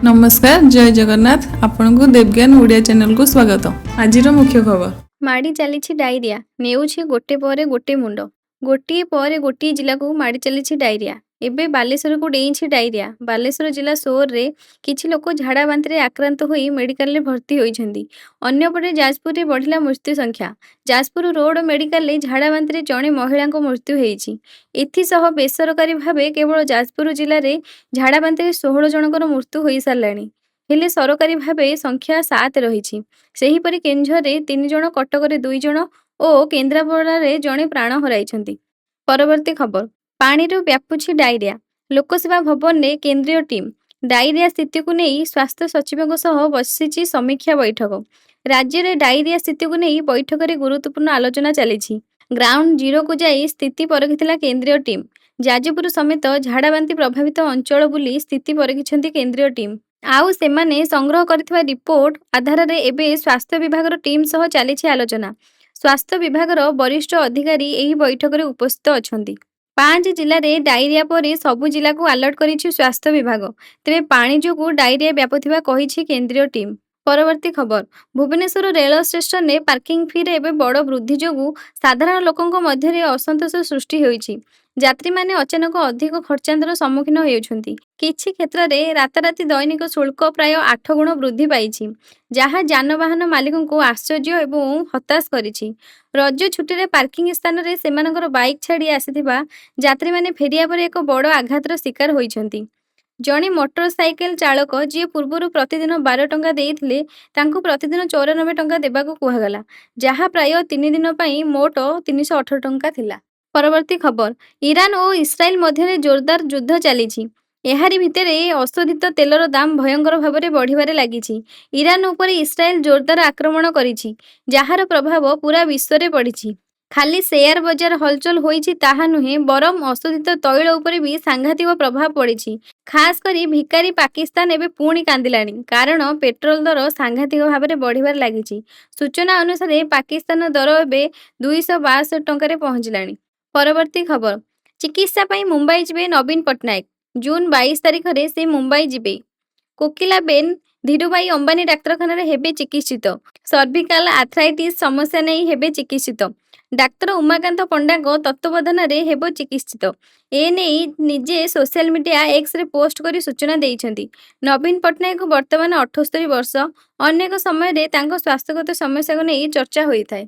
नमस्कार जय जगन्नाथ आपण को देवज्ञान ओडिया चैनल को स्वागत। आज मुख्य खबर माड़ी चली डायरिया नेउछि गोटे पर गोटे मुंड गोटे पर गोटे जिला को माड़ी चली डायरिया एबे बालेश्वर को डेइछि डायरिया। बालेश्वर जिला सोर रे किछि लोक झाड़ा बांति रे आक्रांत होई मेडिकल रे भर्ती होइछन्ती। अन्यपटे जाजपुर रे बढ़िला मृत्यु संख्या। जाजपुर रोड मेडिकल रे झाड़ा बांति रे जणे महिला मृत्यु होइछि। एथिसह बेसरकारी भावे केवल जाजपुर जिले में झाड़ा बांति रे 16 जनकर मृत्यु होई सारलाणी हेले सरकारी भावे संख्या 7 रही। सेहीपरि केंझरे 3 जन, कटक 2 जन और केन्द्रापड़ा जड़े प्राण हराइछन्ति। परवर्ती खबर पानी व्यापुछि डायरिया। लोकसेवा भवन में केंद्रीय टीम डायरिया स्थिति को नहीं स्वास्थ्य सचिवों सह बसिछि समीक्षा बैठक। राज्य में डायरिया स्थिति को नहीं बैठक में गुरुत्वपूर्ण आलोचना चली। ग्राउंड जीरो को जाई स्थिति परखिथिला केंद्रीय टीम। जाजपुर समेत झाड़ाबांति प्रभावित अंचल बुली स्थिति परखिछन्ति केंद्रीय टीम। आउ सेमाने संग्रह करथिबा रिपोर्ट आधार रे एबे स्वास्थ्य विभाग टीम सह चली आलोचना। स्वास्थ्य विभाग वरिष्ठ अधिकारी एही बैठक रे उपस्थित अछन्ति। 5 जिले में डायरिया पर सबु जिला को अलर्ट करिछि स्वास्थ्य विभाग। तेरे पानी जोगु डायरिया व्यापुथिबा कहिछि केंद्रीय टीम। परवर्ती खबर भुवनेश्वर रेल स्टेशन में पार्किंग फी रे बड़ वृद्धि जोगु साधारण लोकंक मध्य असंतोष सृष्टि होइछि। यात्री माने अचानक अधिक खर्चांतर सम्मुखीन होउछन्ति। किछि क्षेत्र में राताराति दैनिक शुल्क प्राय 8 गुण वृद्धि पाइछि, जहाँ जानवाहन मालिक को आश्चर्य एवं हताश करिछि। रज छुट्टी रे पार्किंग स्थान रे सेमानकर बाइक छाड़ी आसिथिबा यात्री माने फेरिया पर एक बड़ आघातर शिकार होइछन्ति। जणे मोटरसाइकेल चालक जी पूर्व प्रतिदिन 12 टंका देइथिले तांकु प्रतिदिन 94 टंका देबाकू कुहागला, जहाँ प्राय 3 दिन पई मोट 318 टंका थिला। परवर्ती खबर ईरान और इस्राएल मध्य जोरदार युद्ध चली। एहारी भितरे अशोधित तेलर दाम भयंकर भाव में बढ़िबारे लागिछि। ईरान उपर इस्राएल जोरदार आक्रमण करिछि, जार प्रभाव पूरा विश्व में पड़िछि। खाली शेयर बजार हलचल होइछि ताहा नुहे, बरम अशोधित तैल उपर भी सांघातिक प्रभाव पड़िछि। खास करी भिकारी पाकिस्तान एबे पुणी कांदिलाणी, कारण पेट्रोल दर सांघातिक भाव में बढ़िबारे लागिछि। सूचना अनुसार पाकिस्तान दर एबे 262 टंका पहुंचलाणी। परवर्ती खबर चिकित्सा पई मुंबई जिबे नवीन पट्टनायक। जून 22 तारिख रे से मुंबई जिबे। कोकिला बेन धीरुभाई अंबानी डाक्तरखाना रे हेबे चिकित्सित। सर्विकाल आर्थराइटिस समस्या नहीं हेबे चिकित्सित। डाक्तर उमाकांत पंडा तत्वावधान रे हेबो चिकित्सित। एने निजे social media X ray post करी सूचना देइछन्ति। नवीन पट्टनायक वर्तमान 78 वर्ष। अनेक समय रे तांको स्वास्थ्यगत समस्या को नहीं चर्चा होई थाए।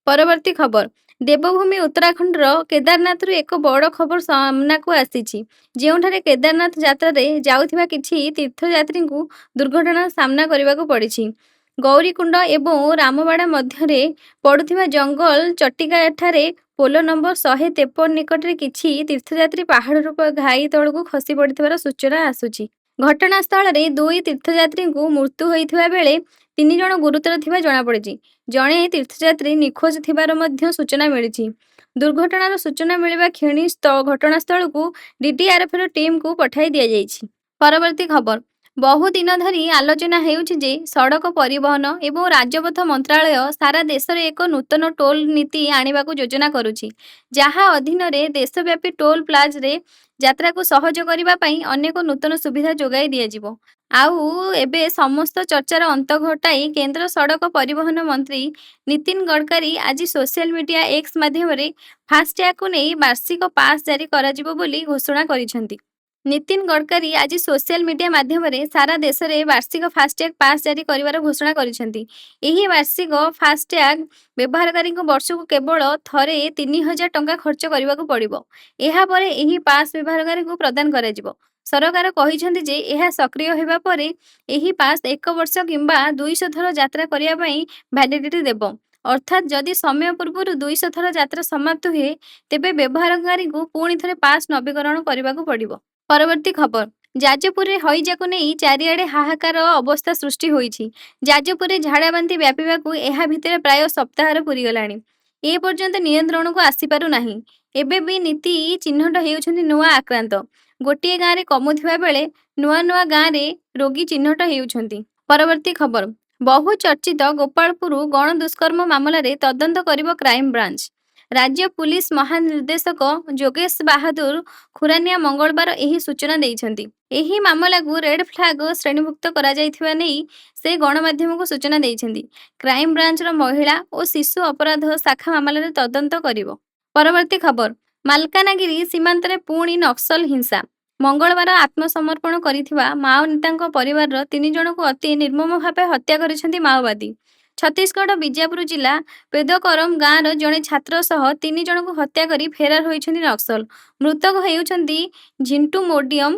परवर्ती खबर देवभूमि उत्तराखंड केदारनाथ एक बड़ खबर सामना को आसी, जेउठारे केदारनाथ यात्रा रे जाउथिबा किछि तीर्थयात्री को दुर्घटना सामना करने को पड़ी। गौरीकुंड एवं रामबाड़ा मध्य पड़ुथिबा जंगल चट्टिका ठारे पोल नंबर 153 निकट में किछि तीर्थयात्री पहाड़ घाई तल को खसी पड़िथिबार सूचना आसुछि। घटनास्थल रे 2 तीर्थयात्री को मृत्यु होइथिबा बेले 3 जण गुरुतर थिबा जणा पड़िछि। जणे तीर्थयात्री निखोज थिबार मध्य सूचना मिलिछि। दुर्घटनार सूचना मिलवा क्षणी घटनास्थल को डीडीआरएफ टीम को पठाई दिया जाइछि। परवर्ती खबर बहु दिन धरी आलोचना हेउछि जे सड़क परिवहन एवं राजपथ मंत्रालय सारा देश में एक नूतन टोल नीति आनिबाकू योजना करुछि, जहाँ अधीन रे देशव्यापी टोल प्लाजा रे यात्रा को सहज करिबा पई अनेक नूतन सुविधा जोगाई दिया जिवो। आउ एबे समस्त चर्चार अंत घटाई केंद्र सड़क परिवहन मंत्री नितिन गडकरी आज सोशल मीडिया एक्स माध्यम रे फास्टैग को नहीं वार्षिक पास जारी कराजिबो बोली घोषणा करिसेंति। नितिन गडकरी आज सोशल मीडिया माध्यम रे सारा देश में वार्षिक फास्टैग पास जारी करिवार घोषणा करिसेंति। एही वार्षिक फास्टैग व्यवहारकारी वर्ष को केवल थरे 3000 टंका खर्च करने पड़िबो। एहा परे एही पास व्यवहारकारी को प्रदान कराजिबो। सरकार कहिसेंति जे एहा सक्रिय हेबा परे एही पास 1 वर्ष किंबा 200 थर यात्रा करिया पई वैलिडिटी देबो। अर्थात जदि समय पूर्व 200 थर यात्रा समाप्त हुए तेबे व्यवहारकारी को पुणी थरे पास नवीकरण करने को पड़िबो। परवर्ती खबर जाजपुर हईजा को नहीं चारिआडे हाहाकार अवस्था सृष्टि होइछि। जाजपुर झाड़ाबांति व्यापीबाकू एहा भितर प्राय सप्ताहर पूरीगलाणी। ए पर्यंत नियंत्रण को आसीपारु नाही। एबे भी नीति चिन्हट हेउछन्ति नुआ आक्रांत। गोटिए गाँव में कमुथिबा बेले नुआ नुआ गाँव में रोगी चिन्हट हेउछन्ति। परवर्ती खबर बहु चर्चित गोपालपुर गण दुष्कर्म मामलें तदंत करिबो क्राइम ब्रांच। राज्य पुलिस महानिर्देशक जोगेश बहादुर खुरानिया मंगलवार एही सूचना देइछन्ति। ଏହି ମାମଲାକୁ ରେଡ୍ ଫ୍ଲାଗ ଶ୍ରେଣୀଭୁକ୍ତ କରାଯାଇଥିବା ନେଇ ସେ ଗଣମାଧ୍ୟମକୁ ସୂଚନା ଦେଇଛନ୍ତି। କ୍ରାଇମବ୍ରାଞ୍ଚର ମହିଳା ଓ ଶିଶୁ ଅପରାଧ ଶାଖା ମାମଲାରେ ତଦନ୍ତ କରିବ। ପରବର୍ତ୍ତୀ ଖବର, ମାଲକାନଗିରି ସୀମାନ୍ତରେ ପୁଣି ନକ୍ସଲ ହିଂସା। ମଙ୍ଗଳବାର ଆତ୍ମସମର୍ପଣ କରିଥିବା ମାଓ ନେତାଙ୍କ ପରିବାରର 3 ଜଣଙ୍କୁ ଅତି ନିର୍ମମ ଭାବେ ହତ୍ୟା କରିଛନ୍ତି ମାଓବାଦୀ। ଛତିଶଗଡ଼ ବିଜାପୁର ଜିଲ୍ଲା ପେଦକରମ ଗାଁର ଜଣେ ଛାତ୍ର ସହ 3 ଜଣଙ୍କୁ ହତ୍ୟା କରି ଫେରାର ହୋଇଛନ୍ତି ନକ୍ସଲ। ମୃତକ ହେଉଛନ୍ତି ଝିଣ୍ଟୁ ମୋଡିୟମ,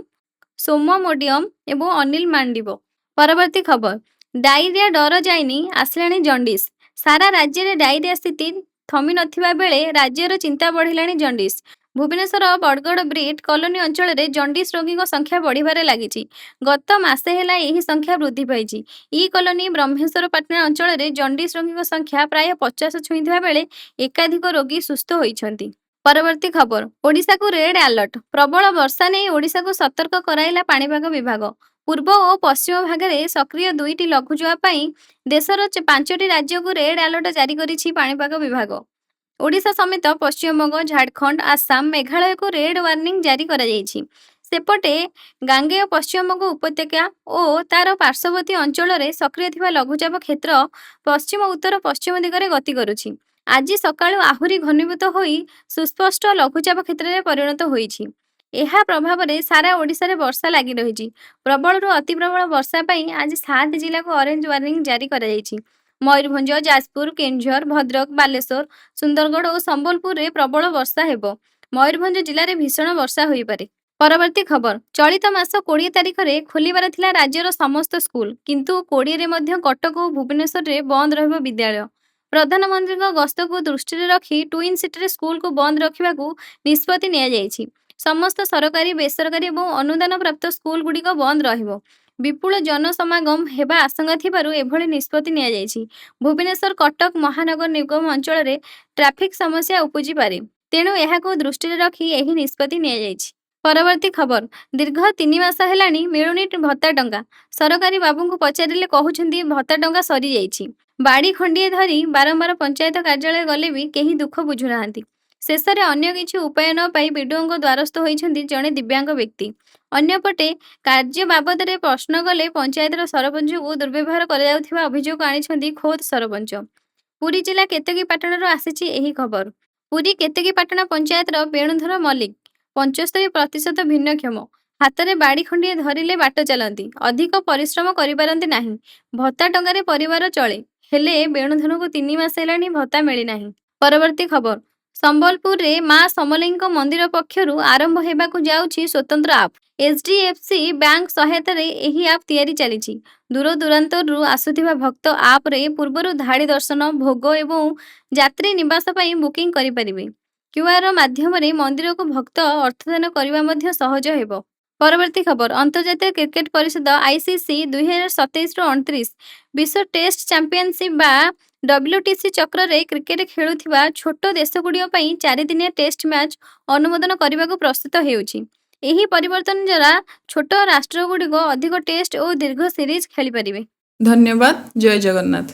ସୋମ ମୋଡିୟମ ଏବଂ ଅନିଲ ମାଣ୍ଡିବ। ପରବର୍ତ୍ତୀ ଖବର, ଡାଇରିଆ ଡର ଯାଇନି, ଆସିଲାଣି ଜଣ୍ଡିସ୍। ସାରା ରାଜ୍ୟରେ ଡାଇରିଆ ସ୍ଥିତି ଥମି ନଥିବା ବେଳେ ରାଜ୍ୟର ଚିନ୍ତା ବଢ଼ିଲାଣି jaundice. Bhubaneswar Badagada Brit colony ଅଞ୍ଚଳରେ ଜଣ୍ଡିସ୍ ରୋଗୀଙ୍କ ସଂଖ୍ୟା ବଢ଼ିବାରେ ଲାଗିଛି। ଗତ ମାସେ ହେଲା ଏହି ସଂଖ୍ୟା ବୃଦ୍ଧି ପାଇଛି। ଇ କଲୋନୀ ବ୍ରହ୍ମେଶ୍ୱରପାଟଣା ଅଞ୍ଚଳରେ ଜଣ୍ଡିସ୍ ରୋଗୀଙ୍କ ସଂଖ୍ୟା ପ୍ରାୟ 50 ଛୁଇଁଥିବା ବେଳେ ଏକାଧିକ ରୋଗୀ ସୁସ୍ଥ ହୋଇଛନ୍ତି। ପରବର୍ତ୍ତୀ ଖବର, ଓଡ଼ିଶାକୁ ରେଡ୍ ଆଲର୍ଟ। ପ୍ରବଳ ବର୍ଷା ନେଇ ଓଡ଼ିଶାକୁ ସତର୍କ କରାଇଲା ପାଣିପାଗ ବିଭାଗ। ପୂର୍ବ ଓ ପଶ୍ଚିମ ଭାଗରେ ସକ୍ରିୟ 2ଟି ଲଘୁଚାପ ପାଇଁ ଦେଶର 5ଟି ରାଜ୍ୟକୁ ରେଡ୍ ଆଲର୍ଟ ଜାରି କରିଛି ପାଣିପାଗ ବିଭାଗ। ଓଡ଼ିଶା ସମେତ ପଶ୍ଚିମବଙ୍ଗ, ଝାଡ଼ଖଣ୍ଡ, ଆସାମ, ମେଘାଳୟକୁ ରେଡ୍ ୱାର୍ଣ୍ଣିଂ ଜାରି କରାଯାଇଛି। ସେପଟେ ଗାଙ୍ଗେୟ ପଶ୍ଚିମବଙ୍ଗ ଉପତ୍ୟକା ଓ ତାର ପାର୍ଶ୍ୱବର୍ତ୍ତୀ ଅଞ୍ଚଳରେ ସକ୍ରିୟ ଥିବା ଲଘୁଚାପ କ୍ଷେତ୍ର ପଶ୍ଚିମ ଉତ୍ତର ପଶ୍ଚିମ ଦିଗରେ ଗତି କରୁଛି। ଆଜି ସକାଳୁ ଆହୁରି ଘନୀଭୂତ ହୋଇ ସୁସ୍ପଷ୍ଟ ଲଘୁଚାପ କ୍ଷେତ୍ରରେ ପରିଣତ ହୋଇଛି। ଏହା ପ୍ରଭାବରେ ସାରା ଓଡ଼ିଶାରେ ବର୍ଷା ଲାଗି ରହିଛି। ପ୍ରବଳରୁ ଅତି ପ୍ରବଳ ବର୍ଷା ପାଇଁ ଆଜି 7 ଜିଲ୍ଲାକୁ ଅରେଞ୍ଜ ୱାର୍ଣ୍ଣିଂ ଜାରି କରାଯାଇଛି। ମୟୂରଭଞ୍ଜ, ଯାଜପୁର, କେନ୍ଦୁଝର, ଭଦ୍ରକ, ବାଲେଶ୍ୱର, ସୁନ୍ଦରଗଡ଼ ଓ ସମ୍ବଲପୁରରେ ପ୍ରବଳ ବର୍ଷା ହେବ। ମୟୂରଭଞ୍ଜ ଜିଲ୍ଲାରେ ଭୀଷଣ ବର୍ଷା ହୋଇପାରେ। ପରବର୍ତ୍ତୀ ଖବର, ଚଳିତ ମାସ 20 ତାରିଖରେ ଖୋଲିବାର ଥିଲା ରାଜ୍ୟର ସମସ୍ତ ସ୍କୁଲ, କିନ୍ତୁ 20ରେ ମଧ୍ୟ କଟକ ଓ ଭୁବନେଶ୍ୱରରେ ବନ୍ଦ ରହିବ ବିଦ୍ୟାଳୟ। ପ୍ରଧାନମନ୍ତ୍ରୀଙ୍କ ଗସ୍ତକୁ ଦୃଷ୍ଟିରେ ରଖି ଟ୍ୱିନ୍ ସିଟିରେ ସ୍କୁଲକୁ ବନ୍ଦ ରଖିବାକୁ ନିଷ୍ପତ୍ତି ନିଆଯାଇଛି। ସମସ୍ତ ସରକାରୀ, ବେସରକାରୀ ଏବଂ ଅନୁଦାନ ପ୍ରାପ୍ତ ସ୍କୁଲଗୁଡ଼ିକ ବନ୍ଦ ରହିବ। ବିପୁଳ ଜନସମାଗମ ହେବା ଆଶଙ୍କା ଥିବାରୁ ଏଭଳି ନିଷ୍ପତ୍ତି ନିଆଯାଇଛି। ଭୁବନେଶ୍ୱର, କଟକ ମହାନଗର ନିଗମ ଅଞ୍ଚଳରେ ଟ୍ରାଫିକ୍ ସମସ୍ୟା ଉପୁଜିପାରେ, ତେଣୁ ଏହାକୁ ଦୃଷ୍ଟିରେ ରଖି ଏହି ନିଷ୍ପତ୍ତି ନିଆଯାଇଛି। ପରବର୍ତ୍ତୀ ଖବର, ଦୀର୍ଘ 3 ମାସ ହେଲାଣି ମିଳୁନି ଭତ୍ତା ଟଙ୍କା। ସରକାରୀ ବାବୁଙ୍କୁ ପଚାରିଲେ କହୁଛନ୍ତି ଭତ୍ତା ଟଙ୍କା ସରିଯାଇଛି। ବାଡ଼ି ଖଣ୍ଡିଏ ଧରି ବାରମ୍ବାର ପଞ୍ଚାୟତ କାର୍ଯ୍ୟାଳୟ ଗଲେ ବି କେହି ଦୁଃଖ ବୁଝୁନାହାନ୍ତି। ଶେଷରେ ଅନ୍ୟ କିଛି ଉପାୟ ନ ପାଇ ବିଡିଓଙ୍କ ଦ୍ୱାରସ୍ଥ ହୋଇଛନ୍ତି ଜଣେ ଦିବ୍ୟାଙ୍ଗ ବ୍ୟକ୍ତି। ଅନ୍ୟପଟେ କାର୍ଯ୍ୟ ବାବଦରେ ପ୍ରଶ୍ନ କଲେ ପଞ୍ଚାୟତର ସରପଞ୍ଚଙ୍କୁ ଦୁର୍ବ୍ୟବହାର କରାଯାଉଥିବା ଅଭିଯୋଗ ଆଣିଛନ୍ତି ଖୋଦ୍ ସରପଞ୍ଚ। ପୁରୀ ଜିଲ୍ଲା କେତକୀପାଟଣାରୁ ଆସିଛି ଏହି ଖବର। ପୁରୀ କେତକୀପାଟଣା ପଞ୍ଚାୟତର ବେଣୁଧର ମଲ୍ଲିକ 75% ଭିନ୍ନକ୍ଷମ। ହାତରେ ବାଡ଼ି ଖଣ୍ଡିଏ ଧରିଲେ ବାଟ ଚାଲନ୍ତି, ଅଧିକ ପରିଶ୍ରମ କରିପାରନ୍ତି ନାହିଁ। ଭତ୍ତା ଟଙ୍କାରେ ପରିବାର ଚଳେ, ହେଲେ ବେଣୁଧରଙ୍କୁ 3 ମାସ ହେଲାଣି ଭତ୍ତା ମିଳିନାହିଁ। ପରବର୍ତ୍ତୀ ଖବର, ସମ୍ବଲପୁରରେ ମା ସମଲେଇଙ୍କ ମନ୍ଦିର ପକ୍ଷରୁ ଆରମ୍ଭ ହେବାକୁ ଯାଉଛି ସ୍ୱତନ୍ତ୍ର ଆପ୍। HDFC ବ୍ୟାଙ୍କ ସହାୟତାରେ ଏହି ଆପ୍ ତିଆରି ଚାଲିଛି। ଦୂରଦୂରାନ୍ତରରୁ ଆସୁଥିବା ଭକ୍ତ ଆପ୍ରେ ପୂର୍ବରୁ ଧାଡ଼ି ଦର୍ଶନ, ଭୋଗ ଏବଂ ଯାତ୍ରୀ ନିବାସ ପାଇଁ ବୁକିଂ କରିପାରିବେ। QR ମାଧ୍ୟମରେ ମନ୍ଦିରକୁ ଭକ୍ତ ଅର୍ଥଦାନ କରିବା ମଧ୍ୟ ସହଜ ହେବ। ପରବର୍ତ୍ତୀ ଖବର, ଅନ୍ତର୍ଜାତୀୟ କ୍ରିକେଟ ପରିଷଦ ICC 2027-29 ବିଶ୍ୱ ଟେଷ୍ଟ ଚାମ୍ପିୟନସିପ୍ ବା WTC ଚକ୍ରରେ କ୍ରିକେଟ ଖେଳୁଥିବା ଛୋଟ ଦେଶଗୁଡ଼ିକ ପାଇଁ 4 ଦିନିଆ ଟେଷ୍ଟ ମ୍ୟାଚ୍ ଅନୁମୋଦନ କରିବାକୁ ପ୍ରସ୍ତୁତ ହେଉଛି। ଏହି ପରିବର୍ତ୍ତନ ଦ୍ୱାରା ଛୋଟ ରାଷ୍ଟ୍ରଗୁଡ଼ିକ ଅଧିକ ଟେଷ୍ଟ ଓ ଦୀର୍ଘ ସିରିଜ୍ ଖେଳିପାରିବେ। ଧନ୍ୟବାଦ। ଜୟ ଜଗନ୍ନାଥ।